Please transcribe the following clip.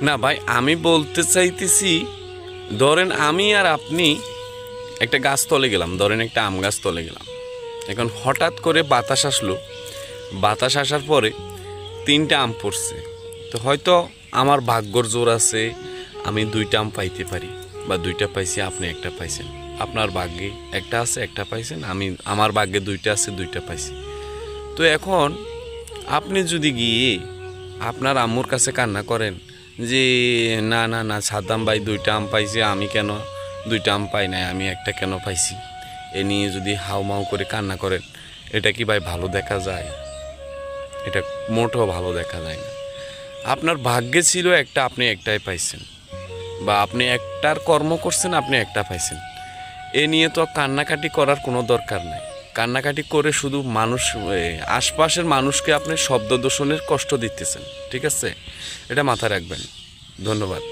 না ভাই, আমি বলতে চাইতেছি, ধরেন আমি আর আপনি একটা গাছ তলে গেলাম, ধরেন একটা আম গাছ তলে গেলাম। এখন হঠাৎ করে বাতাস আসলো, বাতাস আসার পরে 3টা আম পড়ছে। তো হয়তো আমার ভাগ্যর জোর আছে, আমি 2টা আম পাইতে পারি, বা 2টা পাইছি, আপনি একটা পাইছেন। আপনার ভাগ্যে একটা আছে, একটা পাইছেন, আমার ভাগ্যে 2টা আছে, 2টা পাইছি। তো এখন আপনি যদি গিয়ে আপনার আম্মুর কাছে কান্না করেন যে না না না, সাদ্দাম ভাই 2টা আম পাইছে, আমি কেন 2টা আম পাই নাই, আমি একটা কেন পাইছি, এ নিয়ে যদি হাউমাউ করে কান্না করেন, এটা কি ভাই ভালো দেখা যায়? এটা মোটেও ভালো দেখা যায় না। আপনার ভাগ্যে ছিল একটা, আপনি একটাই পাইছেন, বা আপনি একটার কর্ম করছেন, আপনি একটা পাইছেন। এ নিয়ে তো কান্নাকাটি করার কোনো দরকার নাই। কান্নাকাটি করে শুধু আশপাশের মানুষকে আপনি শব্দ দূষণের কষ্ট দিতেছেন। ঠিক আছে, এটা মাথায় রাখবেন। ধন্যবাদ।